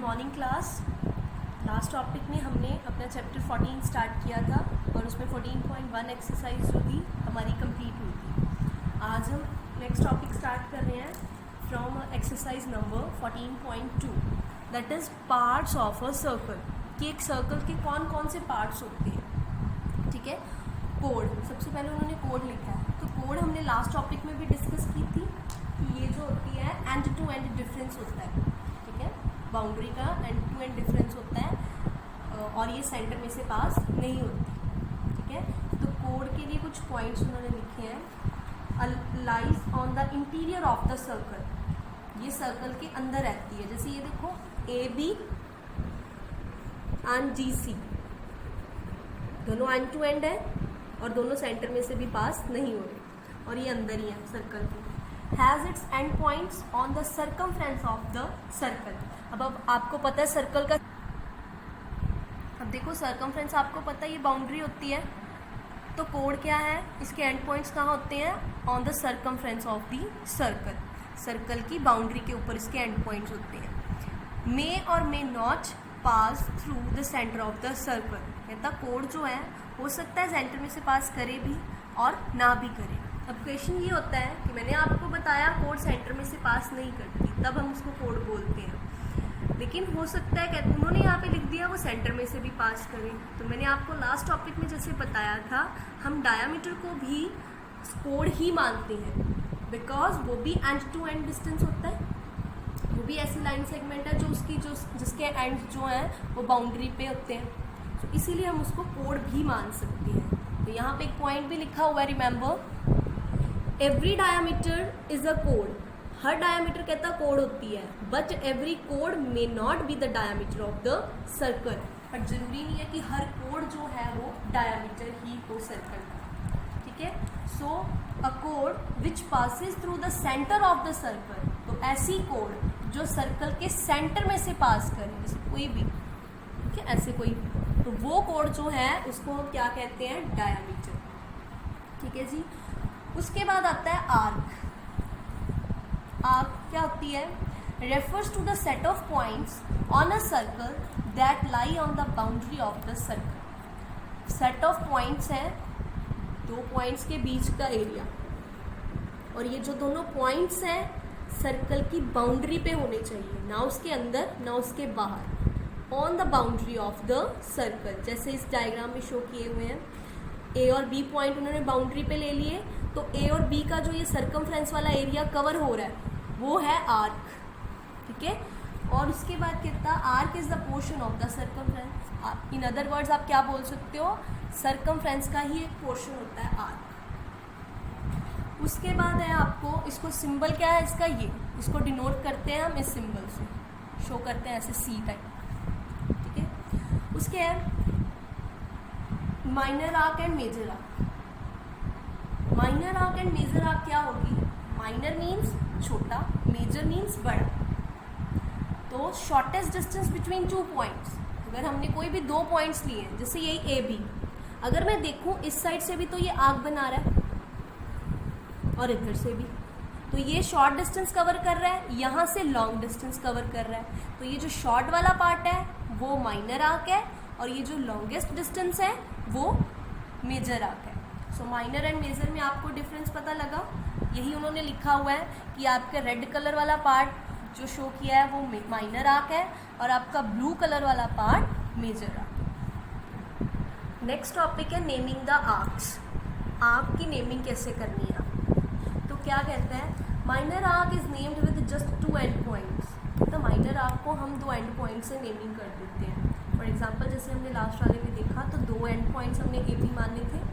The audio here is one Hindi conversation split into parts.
Morning class. लास्ट टॉपिक में हमने अपना चैप्टर 14 स्टार्ट किया था और उसमें 14.1 एक्सरसाइज जो थी हमारी कंप्लीट हुई थी। आज हम नेक्स्ट टॉपिक स्टार्ट कर रहे हैं from exercise number 14.2 that is parts of a circle, कि एक सर्कल के कौन कौन से पार्ट्स होते हैं। ठीक है, कोड सबसे पहले उन्होंने कोड लिखा है, तो कोड हमने लास्ट टॉपिक में भी डिस्कस की थी कि ये जो होती है एंड टू एंड डिफरेंस होता है। ठीक है, बाउंड्री का एंड टू एंड डिफरेंस होता है और ये सेंटर में से पास नहीं होती। ठीक है, तो कोड के लिए कुछ पॉइंट्स उन्होंने लिखे हैं। Lies on the interior of the circle, ये सर्कल के अंदर रहती है। जैसे ये देखो ए बी एंड जी सी दोनों एंड टू एंड है और दोनों सेंटर में से भी पास नहीं हो रहे और ये अंदर ही है सर्कल के। Has its and points on the circumference of the circle. अब आपको पता है सर्कल का, अब देखो सर्कमफ्रेंस आपको पता है ये बाउंड्री होती है, तो कोड क्या है, इसके एंड पॉइंट्स कहाँ होते हैं, on the circumference of the circle. Circle की बाउंड्री के ऊपर इसके एंड पॉइंट्स होते हैं। मे और may not pass through the centre of the circle, कहता कोड जो है हो सकता है सेंटर में से पास करे भी और ना भी करे। अब क्वेश्चन ये होता है कि मैंने आपको बताया कोड सेंटर में से पास नहीं करती, तब हम उसको कोड बोलते हैं। लेकिन हो सकता है कि उन्होंने यहाँ पे लिख दिया वो सेंटर में से भी पास करें, तो मैंने आपको लास्ट टॉपिक में जैसे बताया था हम डायामीटर को भी कोड ही मानते हैं, बिकॉज वो भी एंड टू एंड डिस्टेंस होता है, वो भी ऐसी लाइन सेगमेंट है जिसके एंड जो हैं वो बाउंड्री पे होते हैं, तो इसीलिए हम उसको कोड भी मान सकते हैं। तो यहाँ पे एक पॉइंट भी लिखा हुआ है, remember every diameter is a code. Her diameter कहता कोड होती है, but every code may not be the diameter of the circle. But जरूरी नहीं है कि हर कोड जो है वो डायामीटर ही हो सर्कल का। ठीक है, सो अ कोड which passes through the centre of the circle, तो ऐसी कोड जो सर्कल के सेंटर में से पास करे, जैसे कोई भी, ठीक है, ऐसे कोई भी, तो वो कोड जो है उसको हम क्या कहते हैं, डायामीटर। ठीक है जी। उसके बाद आता है आर्क। आर्क क्या होती है, refers to the set of points on a circle that lie on the boundary of the circle. Set of points है, दो पॉइंट्स के बीच का एरिया, और ये जो दोनों पॉइंट्स हैं सर्कल की बाउंड्री पे होने चाहिए, ना उसके अंदर ना उसके बाहर, on the boundary of the circle. जैसे इस डायग्राम में शो किए हुए हैं, ए और बी पॉइंट उन्होंने बाउंड्री पे ले लिए, तो ए और बी का जो ये सर्कमफ्रेंस वाला एरिया कवर हो रहा है वो है आर्क। ठीक है, और उसके बाद कितना, arc is the portion of the circumference. In other words आप क्या बोल सकते हो, सर्कमफ्रेंस का ही एक पोर्शन होता है आर्क। उसके बाद है आपको, इसको सिंबल क्या है इसका, ये इसको डिनोट करते हैं हम इस सिंबल से, शो करते हैं ऐसे सी टाइप। ठीक है, उसके है minor arc and major arc. Minor arc and major arc क्या होगी, माइनर मीन्स छोटा, मेजर मीन्स बड़ा। तो shortest distance between two points, अगर हमने कोई भी दो पॉइंट्स लिए हैं, जैसे यही ए बी, अगर मैं देखूं इस साइड से भी तो ये आर्क बना रहा है और इधर से भी, तो ये शॉर्ट डिस्टेंस कवर कर रहा है, यहाँ से लॉन्ग डिस्टेंस कवर कर रहा है। तो ये जो शॉर्ट वाला पार्ट है वो माइनर आर्क है और ये जो लॉन्गेस्ट डिस्टेंस है वो मेजर आर्क है। सो माइनर एंड मेजर में आपको डिफरेंस पता लगा, यही उन्होंने लिखा हुआ है कि आपका रेड कलर वाला पार्ट जो शो किया है वो माइनर आर्क है और आपका ब्लू कलर वाला part major arc. Next topic है नेमिंग द आर्क्स। आर्क की नेमिंग कैसे करनी है, तो क्या कहते हैं, minor arc is named with just two end points. तो माइनर आर्क को हम दो एंड पॉइंट से नेमिंग कर देते हैं। फॉर एग्जाम्पल जैसे हमने लास्ट वाले में देखा तो दो एंड पॉइंट्स हमने ए बी माने थे,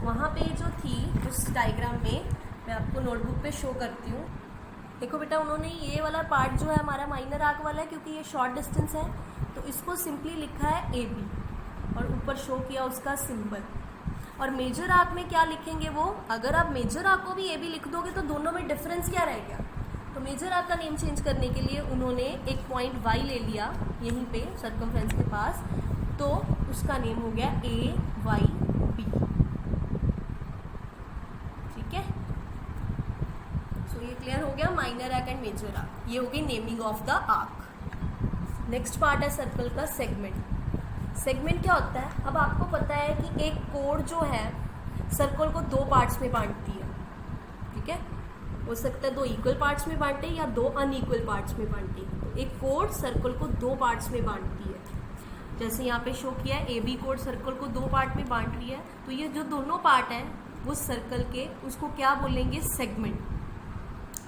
वहाँ पे जो थी उस डायग्राम में मैं आपको नोटबुक पे शो करती हूँ। देखो बेटा, उन्होंने ये वाला पार्ट जो है हमारा माइनर आर्क वाला है, क्योंकि ये शॉर्ट डिस्टेंस है तो इसको सिंपली लिखा है ए बी और ऊपर शो किया उसका सिंबल। और मेजर आर्क में क्या लिखेंगे वो, अगर आप मेजर आर्क को भी ए बी लिख दोगे तो दोनों में डिफरेंस क्या रह गया। तो मेजर आर्क का नेम चेंज करने के लिए उन्होंने एक पॉइंट वाई ले लिया यहीं पे सर्कमफ्रेंस के पास, तो उसका नेम हो गया ए वाई बी। ठीक है, सो ये क्लियर हो गया minor arc and major arc, ये हो गई naming of the arc. Next part है सर्कल का सेगमेंट। सेगमेंट क्या होता है? अब आपको पता है कि एक कोड जो है सर्कल को दो पार्ट्स में बांटती है, ठीक है। हो सकता है दो इक्वल पार्ट्स में बांटे या दो अनइक्वल पार्ट्स में बांटे। तो एक कोड सर्कल को दो पार्ट्स में बांटती है। जैसे यहाँ पे शो किया है, ए बी कोड सर्कल को दो पार्ट में बांट रही है। तो ये जो दोनों पार्ट हैं वो सर्कल के, उसको क्या बोलेंगे? सेगमेंट।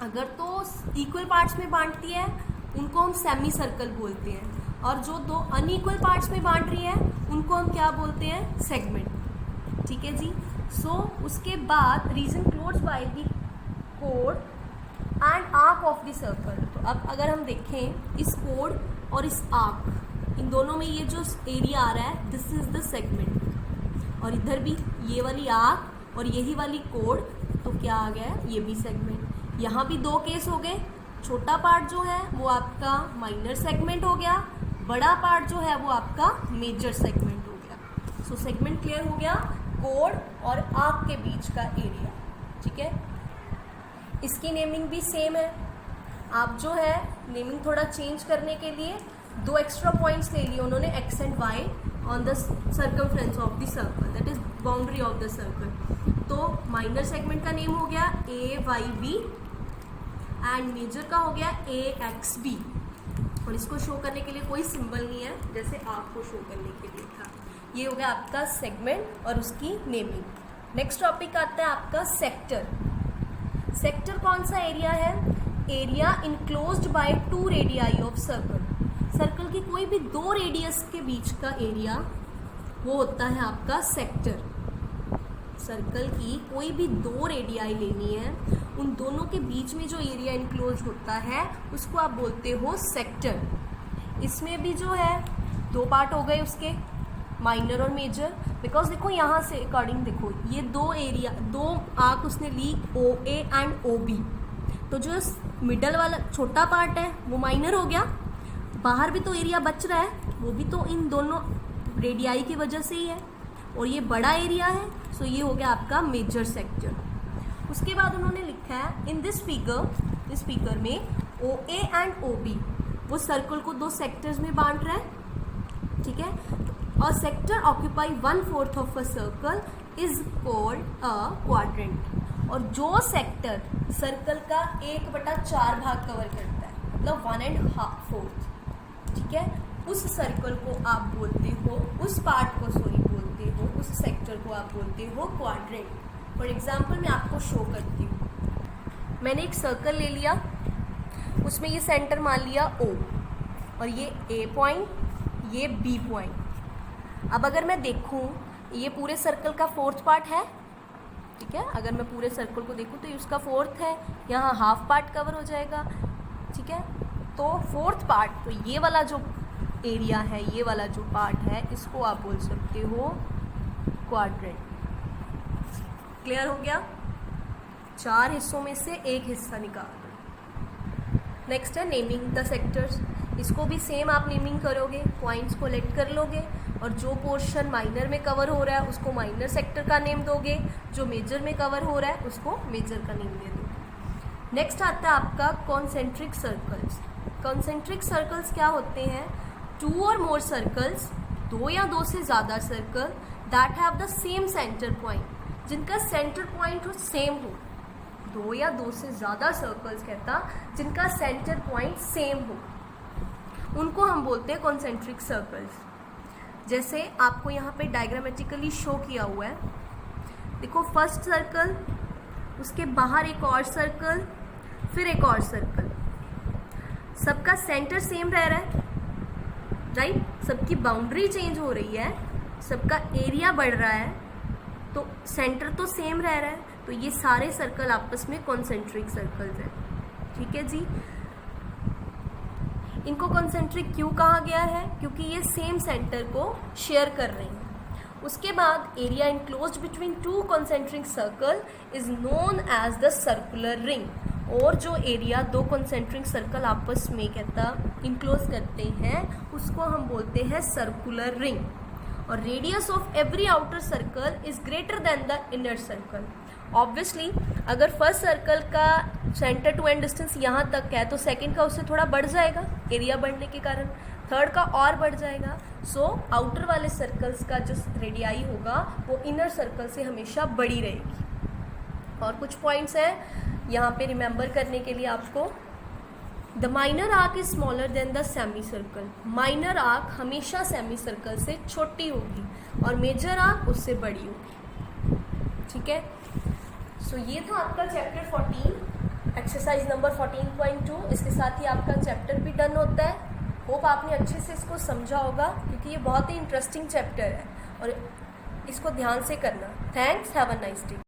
अगर तो इक्वल पार्ट्स में बांटती है उनको हम सेमी सर्कल बोलते हैं, और जो दो अनइक्वल पार्ट्स में बांट रही है उनको हम क्या बोलते हैं? सेगमेंट। ठीक है जी। उसके बाद रीजन क्लोज बाय द कोड and arc of the circle. तो अब अगर हम देखें इस कोड और इस आर्क, इन दोनों में ये जो एरिया आ रहा है दिस इज द सेगमेंट, और इधर भी ये वाली आर्क और यही वाली कोड, तो क्या आ गया है? ये भी सेगमेंट। यहाँ भी दो केस हो गए। छोटा पार्ट जो है वो आपका माइनर सेगमेंट हो गया, बड़ा पार्ट जो है वो आपका मेजर सेगमेंट हो गया। सो सेगमेंट क्लियर हो गया, कोड और आर्क के बीच का एरिया। ठीक है, इसकी नेमिंग भी सेम है। आप जो है नेमिंग थोड़ा चेंज करने के लिए दो एक्स्ट्रा पॉइंट्स ले लिए उन्होंने, X and Y on the circumference of the circle, that is boundary of the circle. तो माइनर सेगमेंट का नेम हो गया A Y B and major का हो गया ए एक्स बी। और इसको शो करने के लिए कोई सिंबल नहीं है, जैसे आपको शो करने के लिए था। ये हो गया आपका सेगमेंट और उसकी नेमिंग। नेक्स्ट टॉपिक आता है आपका सेक्टर। सेक्टर कौन सा एरिया है? Area enclosed by two radii of circle. Circle की कोई भी दो रेडियस के बीच का एरिया वो होता है आपका सेक्टर। सर्कल की कोई भी दो रेडियाई लेनी है, उन दोनों के बीच में जो एरिया इनक्लोज होता है उसको आप बोलते हो सेक्टर। इसमें भी जो है दो पार्ट हो गए उसके, माइनर और मेजर। बिकॉज देखो यहाँ से अकॉर्डिंग देखो ये दो एरिया, दो आर्क उसने ली ओ ए एंड ओ बी। तो जो मिडल वाला छोटा पार्ट है वो माइनर हो गया, बाहर भी तो एरिया बच रहा है, वो भी तो इन दोनों रेडियाई की वजह से ही है, और ये बड़ा एरिया है। सो ये हो गया आपका मेजर सेक्टर। उसके बाद उन्होंने लिखा है इन दिस फिगर, इस फिगर में ओ ए एंड ओ बी वो सर्कल को दो सेक्टर्स में बांट रहा है। ठीक है, और sector occupy 1/4 of a circle is called a quadrant. और जो सेक्टर सर्कल का 1/4 भाग कवर करता है, मतलब 1.5/4, ठीक है, उस सर्कल को आप बोलते हो, उस पार्ट को बोलते हो, उस सेक्टर को आप बोलते हो क्वाड्रेंट। फॉर एग्जाम्पल मैं आपको शो करती हूँ। मैंने एक सर्कल ले लिया, उसमें ये सेंटर मान लिया O, और ये A पॉइंट, ये B पॉइंट। अब अगर मैं देखूँ ये पूरे सर्कल का फोर्थ पार्ट है, ठीक है, अगर मैं पूरे सर्कल को देखूँ तो ये उसका फोर्थ है, यहाँ हाफ पार्ट कवर हो जाएगा। ठीक है, तो फोर्थ पार्ट, तो ये वाला जो एरिया है, ये वाला जो पार्ट है, इसको आप बोल सकते हो क्वाड्रेंट। क्लियर हो गया? चार हिस्सों में से एक हिस्सा निकाल दो। नेक्स्ट है नेमिंग द सेक्टर्स। इसको भी सेम आप नेमिंग करोगे, पॉइंट्स को लेट कर लोगे, और जो पोर्शन माइनर में कवर हो रहा है उसको माइनर सेक्टर का नेम दोगे, जो मेजर में कवर हो रहा है उसको मेजर का नेम दे दोगे। नेक्स्ट आता है आपका कॉन्सेंट्रिक सर्कल्स। कॉन्सेंट्रिक सर्कल्स क्या होते हैं? टू और मोर सर्कल्स, दो या दो से ज़्यादा circle that have the same centre point, जिनका सेंटर पॉइंट सेम हो। दो या दो से ज़्यादा सर्कल्स कहता जिनका सेंटर पॉइंट सेम हो, उनको हम बोलते हैं कॉन्सेंट्रिक सर्कल्स। जैसे आपको यहाँ पे डायग्रामेटिकली शो किया हुआ है, देखो फर्स्ट सर्कल, उसके बाहर एक और सर्कल, फिर एक और सर्कल, सबका सेंटर सेम रह रहा है, राइट? सबकी बाउंड्री चेंज हो रही है, सबका एरिया बढ़ रहा है, तो सेंटर तो सेम रह रहा है, तो ये सारे सर्कल आपस में कॉन्सेंट्रिक सर्कल्स हैं। ठीक है जी। इनको कॉन्सेंट्रिक क्यों कहा गया है? क्योंकि ये सेम सेंटर को शेयर कर रहे हैं। उसके बाद area enclosed between two concentric circle is known as the circular ring. और जो एरिया दो कॉन्सेंट्रिक सर्कल आपस में कहता इनक्लोज करते हैं उसको हम बोलते हैं सर्कुलर रिंग। और radius of every outer circle is greater than the inner circle. Obviously अगर फर्स्ट सर्कल का सेंटर टू एंड डिस्टेंस यहाँ तक है तो सेकंड का उससे थोड़ा बढ़ जाएगा एरिया बढ़ने के कारण। थर्ड का और बढ़ जाएगा। सो आउटर वाले सर्कल्स का जो रेडियाई होगा वो इनर सर्कल से हमेशा बड़ी रहेगी। और कुछ पॉइंट्स हैं यहाँ पे रिमेंबर करने के लिए आपको। The minor arc is smaller than the semi circle. Minor arc हमेशा सेमी सर्कल से छोटी होगी और मेजर आर्क उससे बड़ी होगी। ठीक है, सो ये था आपका चैप्टर 14, एक्सरसाइज नंबर 14.2। इसके साथ ही आपका चैप्टर भी डन होता है। होप आपने अच्छे से इसको समझा होगा, क्योंकि ये बहुत ही इंटरेस्टिंग चैप्टर है और इसको ध्यान से करना। Thanks, have a nice day.